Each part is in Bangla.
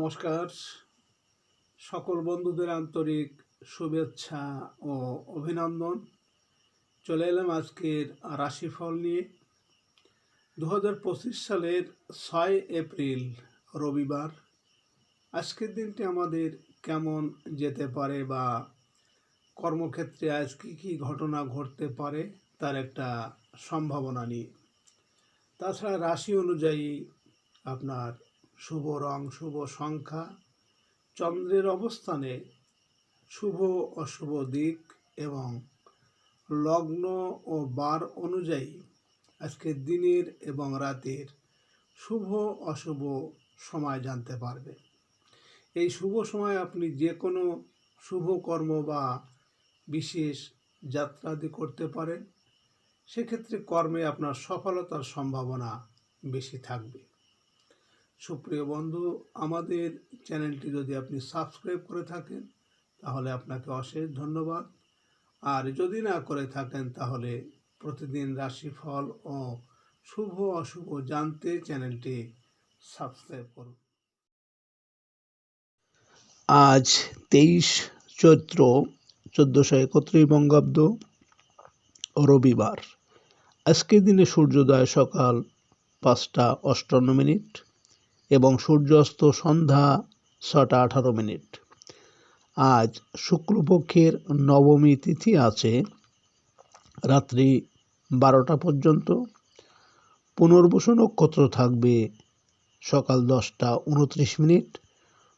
নমস্কার। সকল বন্ধুদের আন্তরিক শুভেচ্ছা ও অভিনন্দন। চলে এলাম আজকের রাশিফল নিয়ে। 2025 সালের 6 এপ্রিল রবিবার। আজকের দিনটি আমাদের কেমন যেতে পারে বা কর্মক্ষেত্রে আজ কী ঘটনা ঘটতে পারে তার একটা সম্ভাবনা নিয়ে। তাছাড়া রাশি অনুযায়ী আপনার শুভ রং, শুভ সংখ্যা, চন্দ্রের অবস্থানে শুভ অশুভ দিক এবং লগ্ন ও বার অনুযায়ী আজকের দিনের এবং রাতের শুভ অশুভ সময় জানতে পারবে। এই শুভ সময় আপনি যে কোনো শুভ কর্ম বা বিশেষ যাত্রাদি করতে পারেন। সেক্ষেত্রে কর্মে আপনার সফলতার সম্ভাবনা বেশি থাকবে। সুপ্রিয় বন্ধু, আমাদের চ্যানেলটি যদি আপনি সাবস্ক্রাইব করে থাকেন তাহলে আপনাকে অশেষ ধন্যবাদ। আর যদি না করে থাকেন তাহলে প্রতিদিন রাশিফল ও শুভ অশুভ জানতে চ্যানেলটি সাবস্ক্রাইব করুন। আজ 23 চৈত্র 1431 বঙ্গাব্দ রবিবার। আজকের দিনে সূর্যোদয় সকাল 5:58 এবং সূর্যাস্ত সন্ধ্যা 6:18। আজ শুক্লপক্ষের নবমী তিথি আছে রাত্রি 12টা পর্যন্ত। পুনর্বসু নক্ষত্র থাকবে সকাল 10:29।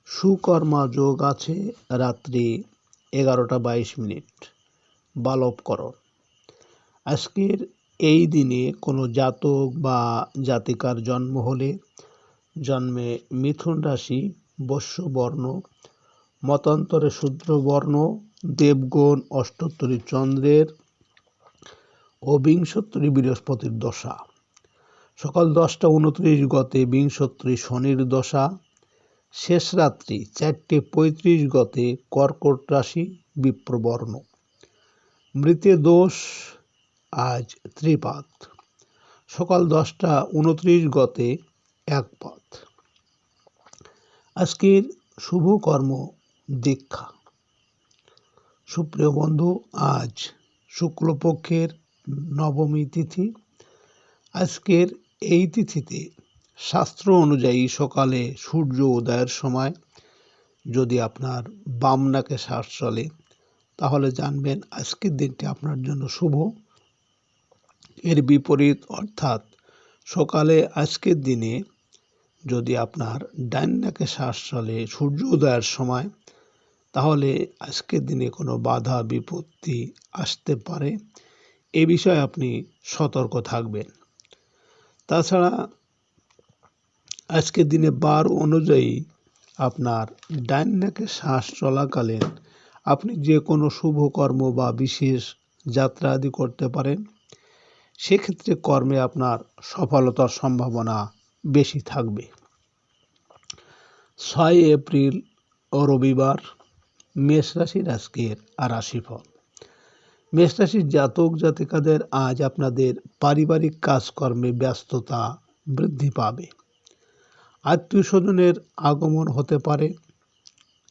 সুকর্মা যোগ আছে রাত্রি 11:22। বালবকরণ। আজকের এই দিনে কোনো জাতক বা জাতিকার জন্ম হলে জন্মে মিথুন রাশি, বৈশ্য বর্ণ, মতান্তরে শূদ্র বর্ণ, দেবগণ, অষ্টোত্তরী চন্দ্রের ও বিংশোত্তরী বৃহস্পতির দশা। সকাল 10:29 গতে বিংশোত্তরী শনির দশা। শেষ রাত্রি 4:35 গতে কর্কট রাশি, বিপ্রবর্ণ। মৃতে দোষ আজ ত্রিপাদ। সকাল 10:29 গতে একপাদ। আজকের শুভ কর্ম দীক্ষা। সুপ্রিয় বন্ধু, আজ শুক্লপক্ষের নবমী তিথি। আজকের এই তিথিতে শাস্ত্র অনুযায়ী সকালে সূর্য উদয়ের সময় যদি আপনার বাম নাকে শ্বাস চলে তাহলে জানবেন আজকের দিনটি আপনার জন্য শুভ। এর বিপরীত অর্থাৎ সকালে আজকের দিনে যদি আপনার ডান নাকে শ্বাস চলে সূর্য উদয়ের সময় তাহলে আজকের দিনে কোনো বাধা বিপত্তি আসতে পারে। এ বিষয়ে আপনি সতর্ক থাকবেন। তাছাড়া আজকের দিনে বার অনুযায়ী আপনার ডান নাকে শ্বাস চলাকালীন আপনি যে কোনো শুভ কর্ম বা বিশেষ যাত্রা আদি করতে পারেন। সেক্ষেত্রে কর্মে আপনার সফলতার সম্ভাবনা বেশি থাকবে। 6 এপ্রিল ও রবিবার। মেষ রাশির আজকের রাশিফল। মেষ রাশির জাতক জাতিকাদের আজ আপনাদের পারিবারিক কাজকর্মে ব্যস্ততা বৃদ্ধি পাবে। আত্মীয় স্বজনের আগমন হতে পারে।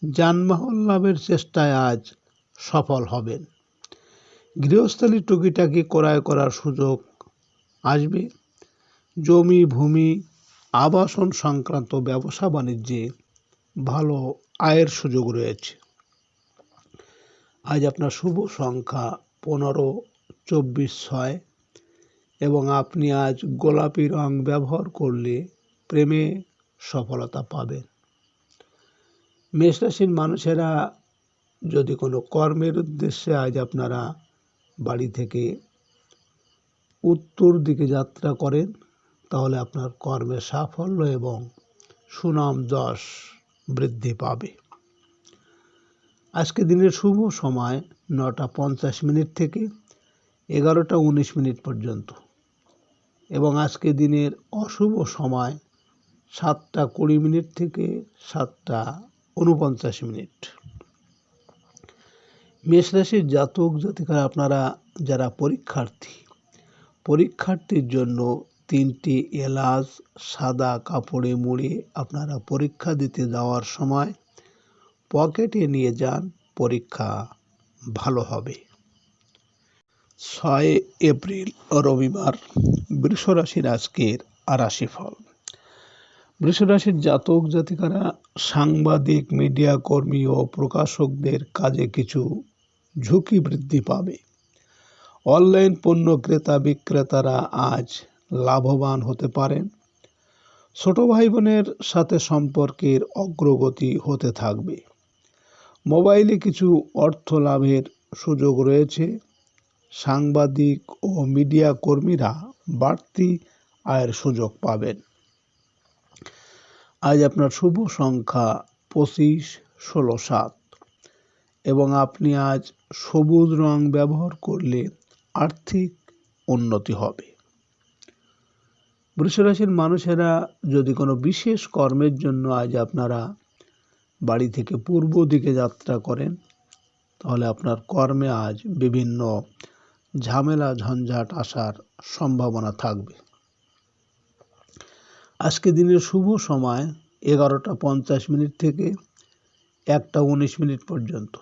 যানবাহন লাভের চেষ্টায় আজ সফল হবেন। গৃহস্থালী টুকিটাকি ক্রয় করার সুযোগ আসবে। জমি ভূমি আবাসন সংক্রান্ত ব্যবসা বাণিজ্যে ভালো আয়ের সুযোগ রয়েছে। আজ আপনার শুভ সংখ্যা 15, 24, 6 এবং আপনি আজ গোলাপি রং ব্যবহার করলে প্রেমে সফলতা পাবেন। মেষ রাশির মানুষেরা যদি কোনো কর্মের উদ্দেশ্যে আজ আপনারা বাড়ি থেকে উত্তর দিকে যাত্রা করেন তাহলে আপনার কর্মে সাফল্য এবং সুনাম যশ বৃদ্ধি পাবে। আজকে দিনের শুভ সময় 9:50 থেকে 11:19 পর্যন্ত এবং আজকে দিনের অশুভ সময় 7:20 থেকে 7:49। মেষ রাশির জাতক জাতিকারা আপনারা যারা পরীক্ষার্থীর জন্য 3টি এলাচ সাদা কাপড়ে মুড়ে আপনারা পরীক্ষা দিতে যাওয়ার সময় পকেটে নিয়ে যান, পরীক্ষা ভালো হবে। 6 এপ্রিল রবিবার, বৃষ রাশির আজকের রাশিফল। বৃষ রাশির জাতক জাতিকারা সাংবাদিক, মিডিয়া কর্মী ও প্রকাশকদের কাজে কিছু ঝুঁকি বৃদ্ধি পাবে। অনলাইন পণ্য ক্রেতা বিক্রেতারা আজ লাভবান হতে পারেন। ছোট ভাই বোনের সাথে সম্পর্কের অগ্রগতি হতে থাকবে। মোবাইলে কিছু অর্থ লাভের সুযোগ রয়েছে। সাংবাদিক ও মিডিয়া কর্মীরা বাড়তি আয়ের সুযোগ পাবেন। আজ আপনার শুভ সংখ্যা 25, 16, 7 এবং আপনি আজ সবুজ রং ব্যবহার করলে আর্থিক উন্নতি হবে। বৃষ রাশির মানুষেরা যদি কোনো বিশেষ কর্মের জন্য আজ আপনারা বাড়ি থেকে পূর্ব দিকে যাত্রা করেন, তাহলে আপনার কর্মে আজ বিভিন্ন ঝামেলা ঝঞ্ঝাট আসার সম্ভাবনা থাকবে। আজকে দিনের শুভ সময় 11:50 থেকে 1:19 পর্যন্ত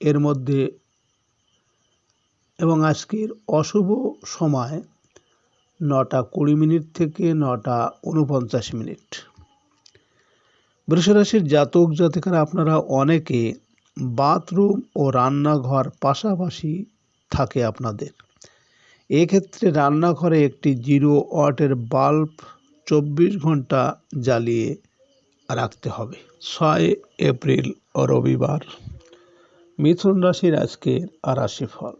এর মধ্যে, এবং আজকের অশুভ সময় 9:20 থেকে 9:49। বৃষ রাশির জাতক জাতিকারা আপনারা অনেকে বাথরুম ও রান্নাঘর পাশাপাশি থাকে আপনাদের। এক্ষেত্রে রান্নাঘরে একটি 0 ওয়াটের বাল্ব 24 ঘন্টা জ্বালিয়ে রাখতে হবে। 6 এপ্রিল রবিবার, মিথুন রাশির আজকের রাশিফল।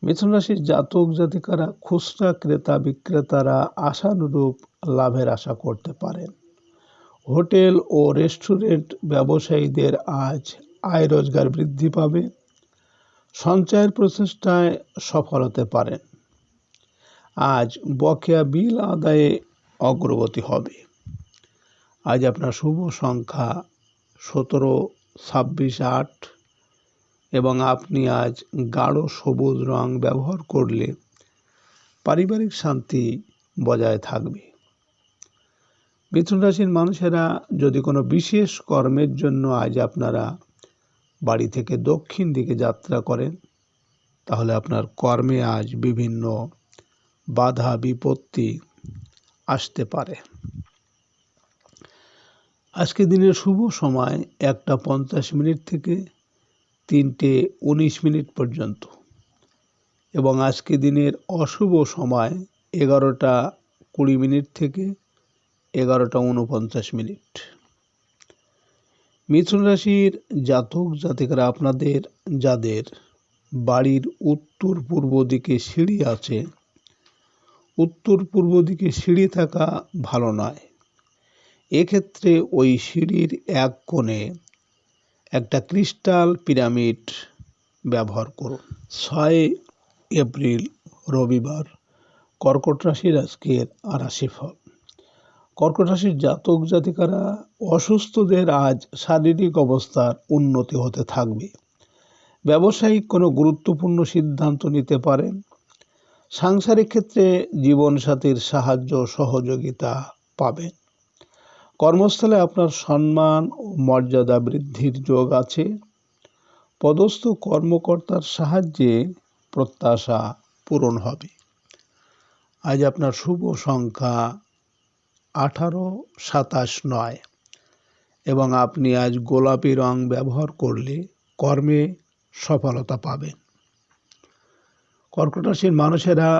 মিথুন রাশির জাতক জাতিকারা খুচরা ক্রেতা বিক্রেতারা আশানুরূপ লাভের আশা করতে পারেন। হোটেল ও রেস্টুরেন্ট ব্যবসায়ীদের আজ আয় রোজগার বৃদ্ধি পাবে। সঞ্চয়ের প্রচেষ্টায় সফল হতে পারেন। আজ বকেয়া বিল আদায়ে অগ্রগতি হবে। আজ আপনার শুভ সংখ্যা 17, 26, 8 এবং আপনি আজ গাঢ় সবুজ রং ব্যবহার করলে পারিবারিক শান্তি বজায় থাকবে। মিথুন রাশির মানুষেরা যদি কোনো বিশেষ কর্মের জন্য আজ আপনারা বাড়ি থেকে দক্ষিণ দিকে যাত্রা করেন, তাহলে আপনার কর্মে আজ বিভিন্ন বাধা বিপত্তি আসতে পারে। আজকে দিনের শুভ সময় 1:50 থেকে 3:19 পর্যন্ত এবং আজকে দিনের অশুভ সময় 11:20 থেকে 11:49। মিথুন রাশির জাতক জাতিকারা আপনাদের যাদের বাড়ির উত্তর পূর্ব দিকে সিঁড়ি আছে, উত্তর পূর্ব দিকে সিঁড়ি থাকা ভালো নয়। এক্ষেত্রে ওই সিঁড়ির এক কোণে একটা ক্রিস্টাল পিরামিড ব্যবহার করুন। 6 এপ্রিল রবিবার, কর্কট রাশির আজকের রাশিফল। কর্কট রাশির জাতক জাতিকারা অসুস্থদের আজ শারীরিক অবস্থার উন্নতি হতে থাকবে। ব্যবসায়িক কোনো গুরুত্বপূর্ণ সিদ্ধান্ত নিতে পারেন। সাংসারিক ক্ষেত্রে জীবনসাথীর সাহায্য সহযোগিতা পাবেন। কর্মস্থলে আপনার সম্মান ও মর্যাদা বৃদ্ধির যোগ আছে। পদস্থ কর্মকর্তার সাহায্যে প্রত্যাশা পূরণ হবে। আজ আপনার শুভ সংখ্যা 18, 27, 9 এবং আপনি আজ গোলাপি রং ব্যবহার করলে কর্মে সফলতা পাবেন। কর্কট রাশির মানুষেরা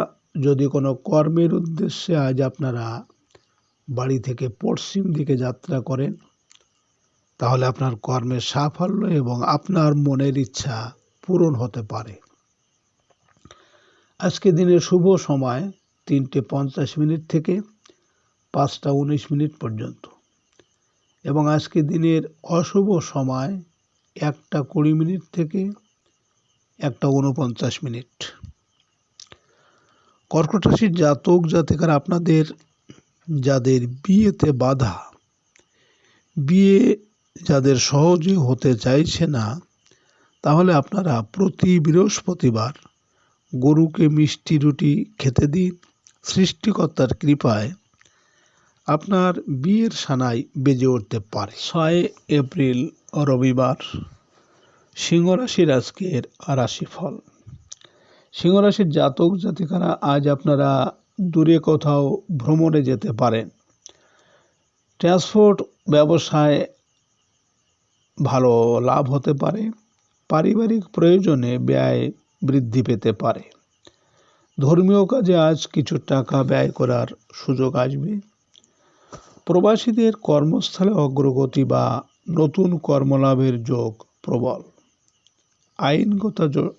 যদি কোনো কর্মের উদ্দেশ্যে আজ আপনারা বাড়ি থেকে পশ্চিম দিকে যাত্রা করেন, তাহলে আপনার কর্মের সাফল্য এবং আপনার মনের ইচ্ছা পূরণ হতে পারে। আজকে দিনের শুভ সময় 3:50 থেকে 5:19 পর্যন্ত এবং আজকে দিনের অশুভ সময় 1:20 থেকে 1:49। কর্কট রাশির জাতক জাতিকারা আপনাদের যাদের বিয়েতে বাধা, বিয়ে যাদের সহজে হতে চাইছে না, তাহলে আপনারা প্রতি বৃহস্পতিবার গরুকে মিষ্টি রুটি খেতে দিন সৃষ্টিকর্তার কৃপায় আপনার বিয়ের সানাই বেজে উঠতে পারে। 6 এপ্রিল রবিবার, সিংহ রাশির আজকের রাশিফল। সিংহ রাশির জাতক জাতিকারা আজ আপনারা দূরে কোথাও ভ্রমণে যেতে পারেন। ট্রান্সপোর্ট ব্যবসায় ভালো লাভ হতে পারে। পারিবারিক প্রয়োজনে ব্যয় বৃদ্ধি পেতে পারে। ধর্মীয় কাজে আজ কিছু টাকা ব্যয় করার সুযোগ আসবে। প্রবাসীদের কর্মস্থলে অগ্রগতি বা নতুন কর্মলাভের যোগ প্রবল।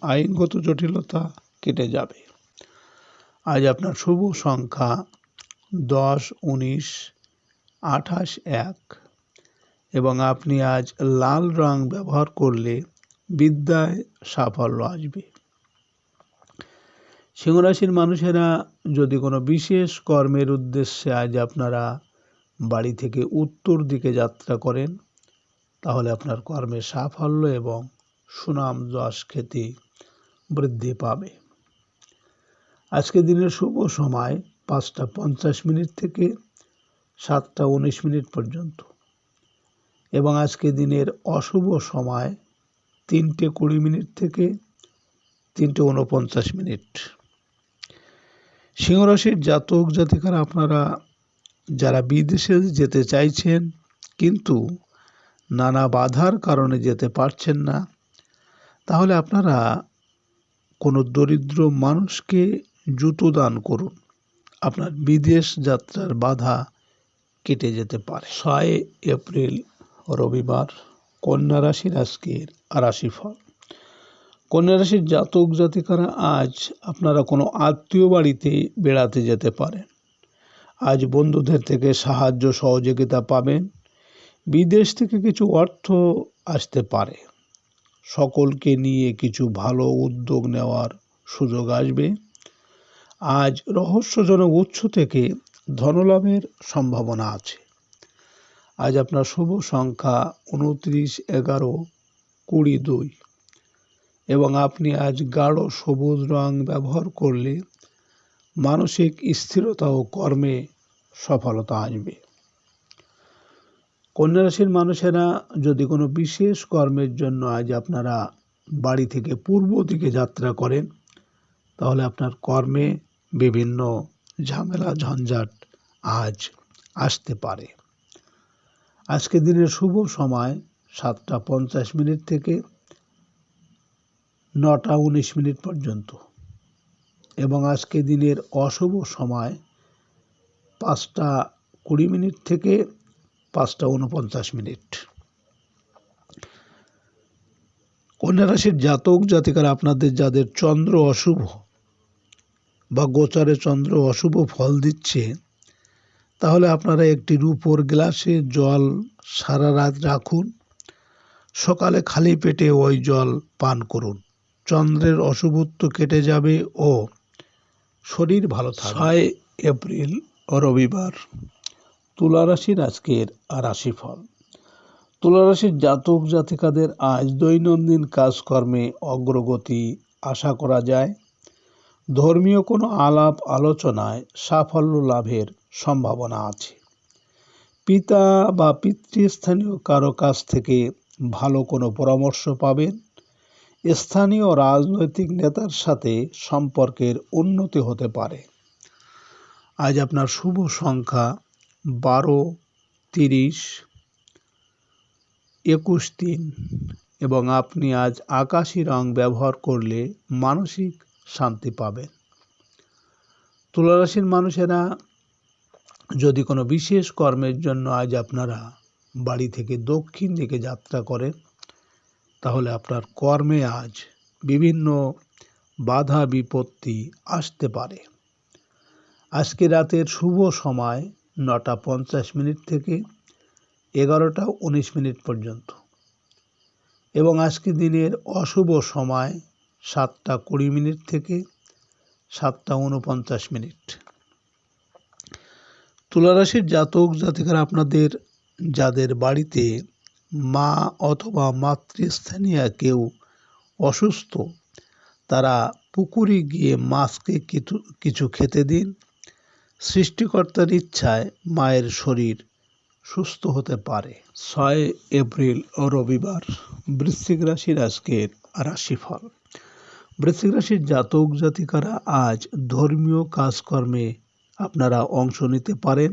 আইনগত জটিলতা কেটে যাবে। আজ আপনার শুভ সংখ্যা 10, 19, 28, 1 এবং আপনি আজ লাল রং ব্যবহার করলে বিদ্যায় সাফল্য আসবে। সিংহ রাশির মানুষেরা যদি কোনো বিশেষ কর্মের উদ্দেশ্যে আজ আপনারা বাড়ি থেকে উত্তর দিকে যাত্রা করেন, তাহলে আপনার কর্মের সাফল্য এবং সুনাম যশ খ্যাতি বৃদ্ধি পাবে। আজকে দিনের শুভ সময় 5:50 থেকে 7:19 পর্যন্ত এবং আজকে দিনের অশুভ সময় 3:20 থেকে 3:49। সিংহ রাশির জাতক জাতিকারা আপনারা যারা বিদেশে যেতে চাইছেন কিন্তু নানা বাধার কারণে যেতে পারছেন না, তাহলে আপনারা কোনো দরিদ্র মানুষকে জুতো দান করুন। আপনার বিদেশ যাত্রার বাধা কেটে যেতে পারে। 6 এপ্রিল রবিবার, কন্যা রাশির আজকের রাশিফল। কন্যা রাশির জাতক জাতিকারা আজ আপনারা কোনো আত্মীয় বাড়িতে বেড়াতে যেতে পারেন। আজ বন্ধুদের থেকে সাহায্য সহযোগিতা পাবেন। বিদেশ থেকে কিছু অর্থ আসতে পারে। সকলকে নিয়ে কিছু ভালো উদ্যোগ নেওয়ার সুযোগ আসবে। আজ রহস্যজনক উৎস থেকে ধনলাভের সম্ভাবনা আছে। আজ আপনার শুভ সংখ্যা 29, 11, 20, 2 এবং আপনি আজ গাঢ় সবুজ রং ব্যবহার করলে মানসিক স্থিরতা ও কর্মে সফলতা আসবে। কন্যা রাশির মানুষেরা যদি কোনো বিশেষ কর্মের জন্য আজ আপনারা বাড়ি থেকে পূর্ব দিকে যাত্রা করেন, তাহলে আপনার কর্মে বিভিন্ন ঝামেলা ঝঞ্ঝাট আজ আসতে পারে। আজকে দিনের শুভ সময় 7:50 থেকে 9:19 পর্যন্ত এবং আজকে দিনের অশুভ সময় 5:20 থেকে 5:49। কন্যা রাশির জাতক জাতিকারা আপনাদের যাদের চন্দ্র অশুভ বা গোচরে চন্দ্র অশুভ ফল দিচ্ছে, তাহলে আপনারা একটি রূপোর গ্লাসে জল সারা রাত রাখুন। সকালে খালি পেটে ওই জল পান করুন। চন্দ্রের অশুভত্ব কেটে যাবে ও শরীর ভালো থাকবে। 6 এপ্রিল রবিবার, তুলা রাশির আজকের রাশিফল। তুলা রাশির জাতক জাতিকাদের আজ দৈনন্দিন কাজকর্মে অগ্রগতি আশা করা যায়। ধর্মীয় কোনো আলাপ আলোচনায় সাফল্য লাভের সম্ভাবনা আছে। পিতা বা পিতৃস্থানীয় কারো কাছ থেকে ভালো কোনো পরামর্শ পাবেন। স্থানীয় রাজনৈতিক নেতার সাথে সম্পর্কের উন্নতি হতে পারে। আজ আপনার শুভ সংখ্যা 12, 30, 21, 3 এবং আপনি আজ আকাশি রং ব্যবহার করলে মানসিক শান্তি পাবেন। তুলা রাশির মানুষেরা যদি কোনো বিশেষ কর্মের জন্য আজ আপনারা বাড়ি থেকে দক্ষিণ দিকে যাত্রা করেন, তাহলে আপনার কর্মে আজ বিভিন্ন বাধা বিপত্তি আসতে পারে। আজকে রাতের শুভ সময় 9:50 থেকে 11:19 পর্যন্ত এবং আজকে দিনের অশুভ সময় 7:20 থেকে 7:49। তুলা রাশির জাতক জাতিকারা আপনাদের যাদের বাড়িতে মা অথবা মাতৃস্থানীয় কেউ অসুস্থ, তারা পুকুরে গিয়ে মাছকে কিছু খেতে দিন সৃষ্টিকর্তার ইচ্ছায় মায়ের শরীর সুস্থ হতে পারে। 6 এপ্রিল ও রবিবার বৃশ্চিক রাশির আজকের রাশিফল। বৃশ্চিক রাশির জাতক জাতিকারা আজ ধর্মীয় কাজকর্মে আপনারা অংশ নিতে পারেন।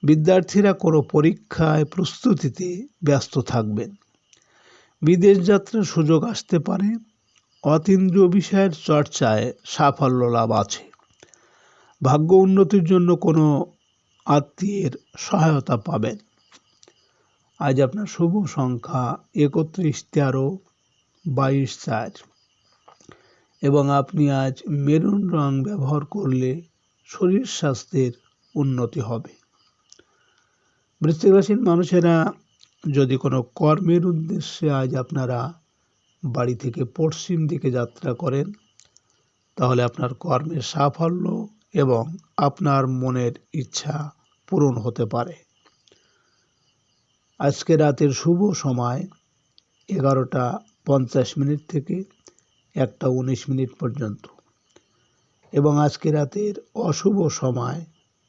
বিদ্যার্থীরা কোনো পরীক্ষায় প্রস্তুতিতে ব্যস্ত থাকবেন। বিদেশ যাত্রার সুযোগ আসতে পারে। অতীন্দ্রিয় বিষয়ের চর্চায় সাফল্য লাভ আছে। ভাগ্য উন্নতির জন্য কোনো আত্মীয়ের সহায়তা পাবেন। আজ আপনার শুভ সংখ্যা 31, 13, 22, 4 এবং আপনি আজ মেরুন রং ব্যবহার করলে শরীর স্বাস্থ্যের উন্নতি হবে। বৃশ্চিক রাশির মানুষেরা যদি কোনো কর্মের উদ্দেশ্যে আজ আপনারা বাড়ি থেকে পশ্চিম দিকে যাত্রা করেন, তাহলে আপনার কর্মের সাফল্য এবং আপনার মনের ইচ্ছা পূরণ হতে পারে। আজকে রাতের শুভ সময় 11:50 থেকে 1:19 পর্যন্ত এবং আজকে রাতের অশুভ সময়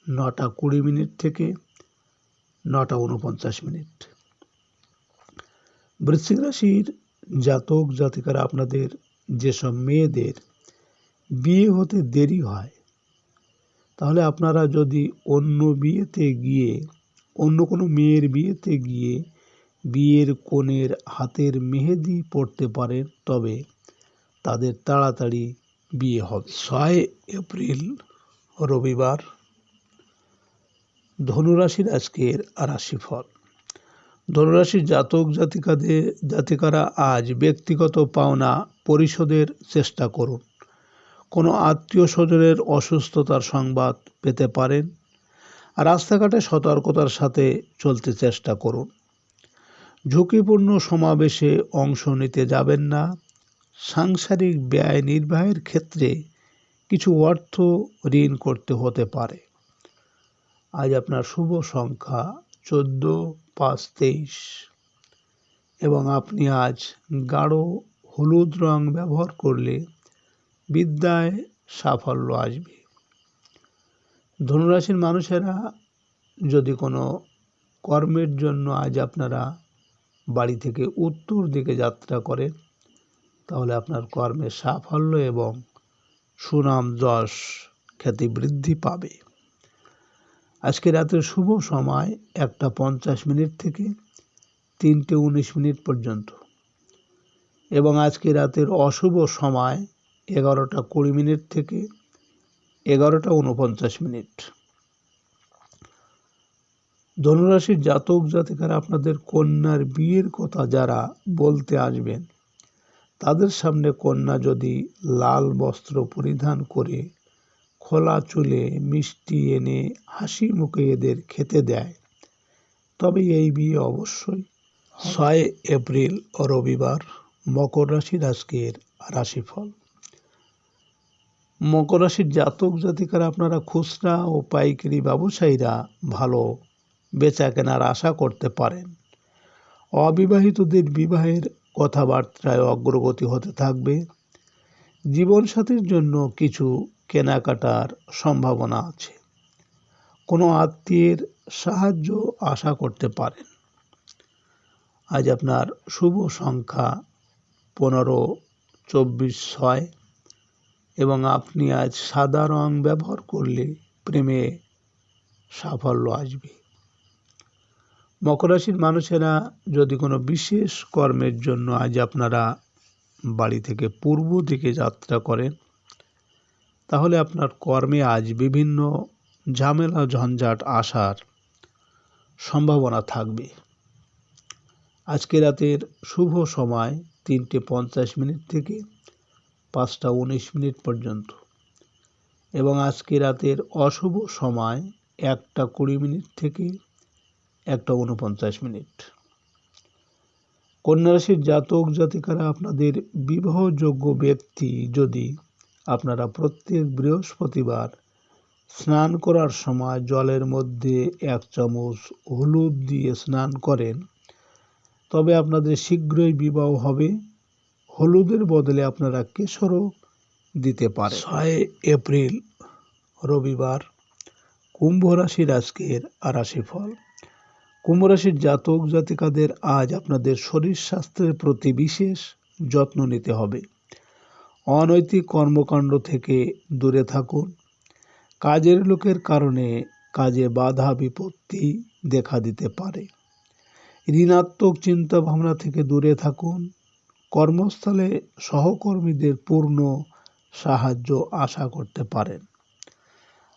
9:20 থেকে 9:49। বৃশ্চিক রাশির জাতক জাতিকারা আপনাদের যেসব মেয়েদের বিয়ে হতে দেরি হয়, তাহলে আপনারা যদি অন্য কোনো মেয়ের বিয়েতে গিয়ে বিয়ের কনের হাতের মেহেদি পড়তে পারেন, তবে তাদের তাড়াতাড়ি বিয়ে হবে। 6 এপ্রিল রবিবার ধনুরাশির আজকের রাশিফল। ধনুরাশির জাতক জাতিকারা আজ ব্যক্তিগত পাওনা পরিশোধের চেষ্টা করুন। কোনো আত্মীয় স্বজনের অসুস্থতার সংবাদ পেতে পারেন। রাস্তাঘাটে সতর্কতার সাথে চলতে চেষ্টা করুন। ঝুঁকিপূর্ণ সমাবেশে অংশ নিতে যাবেন না। সাংসারিক ব্যয় নির্বাহের ক্ষেত্রে কিছু অর্থ ঋণ করতে হতে পারে। আজ আপনার শুভ সংখ্যা 14, 5, 23 এবং আপনি আজ গাঢ় হলুদ রং ব্যবহার করলে বিদ্যায় সাফল্য আসবে। ধনুরাশির মানুষেরা যদি কোনো কর্মের জন্য আজ আপনারা বাড়ি থেকে উত্তর দিকে যাত্রা করেন, তাহলে আপনার কর্মের সাফল্য এবং সুনাম যশ খ্যাতি বৃদ্ধি পাবে। আজকে রাতের শুভ সময় 1:50 থেকে 3:19 পর্যন্ত এবং আজকে রাতের অশুভ সময় 11:20 থেকে 11:49। ধনুরাশির জাতক জাতিকারা আপনাদের কন্যার বিয়ের কথা যারা বলতে আসবেন, তাদের সামনে কন্যা যদি লাল বস্ত্র পরিধান করে খোলা চুলে মিষ্টি এনে হাসি মুখে এদের খেতে দেয়, তবে এই বিয়ে অবশ্যই। 6 এপ্রিল রবিবার মকর রাশির আজকের রাশিফল। মকর রাশির জাতক জাতিকারা আপনারা খুচরা ও পাইকারি ব্যবসায়ীরা ভালো বেচা কেনার আশা করতে পারেন। অবিবাহিতদের বিবাহের কথাবার্তায় অগ্রগতি হতে থাকবে। জীবনসাথীর জন্য কিছু কেনাকাটার সম্ভাবনা আছে। কোনো আত্মীয়ের সাহায্য আশা করতে পারেন। আজ আপনার শুভ সংখ্যা 15, 24, 6 এবং আপনি আজ সাদা রং ব্যবহার করলে প্রেমে সাফল্য আসবে। মকর রাশির মানুষেরা যদি কোনো বিশেষ কর্মের জন্য আজ আপনারা বাড়ি থেকে পূর্ব দিকে যাত্রা করেন, তাহলে আপনার কর্মে আজ বিভিন্ন ঝামেলা ঝঞ্ঝাট আসার সম্ভাবনা থাকবে। আজকে রাতের শুভ সময় 3:50 থেকে 5:19 পর্যন্ত এবং আজকে রাতের অশুভ সময় 1:20 থেকে 1:49। কন্যা রাশির জাতক জাতিকারা আপনাদের বিবাহযোগ্য ব্যক্তি যদি আপনারা প্রত্যেক বৃহস্পতিবার স্নান করার সময় জলের মধ্যে 1 চামচ হলুদ দিয়ে স্নান করেন, তবে আপনাদের শীঘ্রই বিবাহ হবে। হলুদের বদলে আপনারা কেশরও দিতে পারেন। 6 এপ্রিল রবিবার কুম্ভ রাশির আজকের রাশিফল। কুম্ভ রাশির জাতক জাতিকাদের আজ আপনাদের শরীর স্বাস্থ্যের প্রতি বিশেষ যত্ন নিতে হবে। অনৈতিক কর্মকাণ্ড থেকে দূরে থাকুন। কাজের লোকের কারণে কাজে বাধা বিপত্তি দেখা দিতে পারে। ঋণাত্মক চিন্তা ভাবনা থেকে দূরে থাকুন। কর্মস্থলে সহকর্মীদের পূর্ণ সাহায্য আশা করতে পারেন।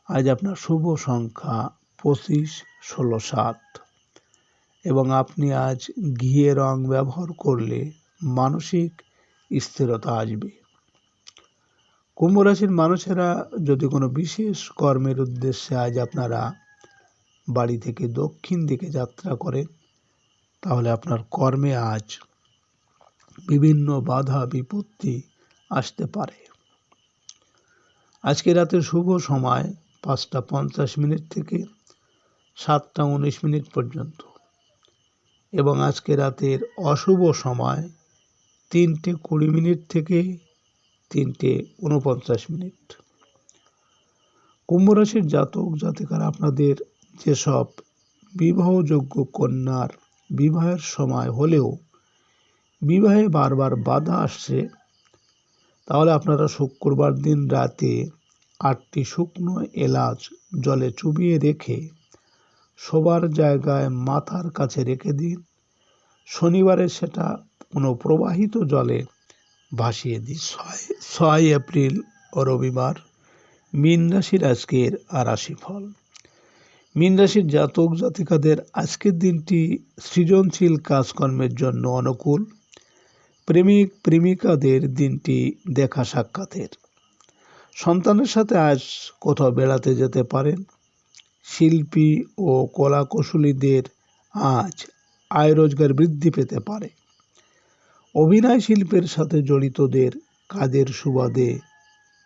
আজ আপনার শুভ সংখ্যা 25, 16, 7 এবং আপনি আজ ঘিয়ে রং ব্যবহার করলে মানসিক স্থিরতা আসবে। কুম্ভ রাশির মানুষেরা যদি কোনো বিশেষ কর্মের উদ্দেশ্যে আজ আপনারা বাড়ি থেকে দক্ষিণ দিকে যাত্রা করেন, তাহলে আপনার কর্মে আজ বিভিন্ন বাধা বিপত্তি আসতে পারে। আজকে রাতের শুভ সময় 5:50 থেকে 7:19 পর্যন্ত এবং আজকে রাতের অশুভ সময় 3:20 থেকে 3:49। কুম্ভ রাশির জাতক জাতিকারা আপনাদের যেসব বিবাহযোগ্য কন্যার বিবাহের সময় হলেও বিবাহে বারবার বাধা আসছে, তাহলে আপনারা শুক্রবার দিন রাতে 8টি শুকনো এলাচ জলে চুবিয়ে রেখে শোবার জায়গায় মাথার কাছে রেখে দিন। শনিবারে সেটা কোনো প্রবাহিত জলে ভাসিয়ে দিন। 6 এপ্রিল রবিবার মীন রাশির আজকের রাশিফল। মীন রাশির জাতক জাতিকাদের আজকের দিনটি সৃজনশীল কাজকর্মের জন্য অনুকূল। প্রেমিক প্রেমিকাদের দিনটি দেখা সাক্ষাতের। সন্তানের সাথে আজ কোথাও বেড়াতে যেতে পারেন। শিল্পী ও কলাকুশলীদের আজ আয় রোজগার বৃদ্ধি পেতে পারে। অভিনয় শিল্পের সাথে জড়িতদের কাজের সুবাদে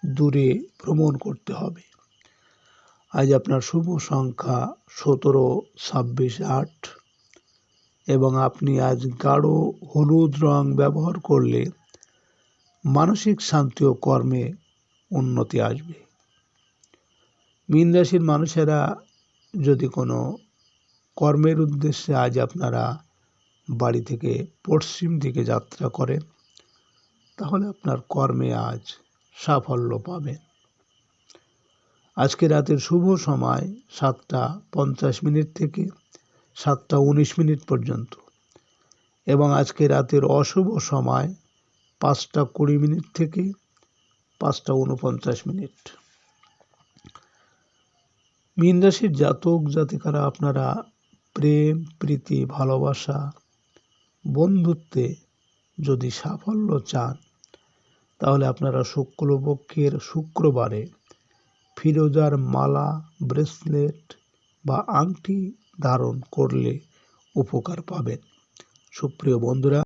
দূরে ভ্রমণ করতে হবে। আজ আপনার শুভ সংখ্যা 17, 26, 8 এবং আপনি আজ গাঢ় হলুদ রং ব্যবহার করলে মানসিক শান্তি ও কর্মে উন্নতি আসবে। মীন রাশির মানুষেরা যদি কোনো কর্মের উদ্দেশ্যে আজ আপনারা বাড়ি থেকে পশ্চিম দিকে যাত্রা করেন, তাহলে আপনার কর্মে আজ সাফল্য পাবেন। আজকে রাতের শুভ সময় 7:50 থেকে 7:19 পর্যন্ত এবং আজকে রাতের অশুভ সময় 5:20 থেকে 5:49। মীন রাশির জাতক জাতিকারা আপনারা প্রেম প্রীতি ভালোবাসা বন্ধুত্বে যদি সাফল্য চান, তাহলে আপনারা শুক্লপক্ষের শুক্রবারে ফিরোজার মালা, ব্রেসলেট বা আংটি ধারণ করলে উপকার পাবেন। সুপ্রিয় বন্ধুরা,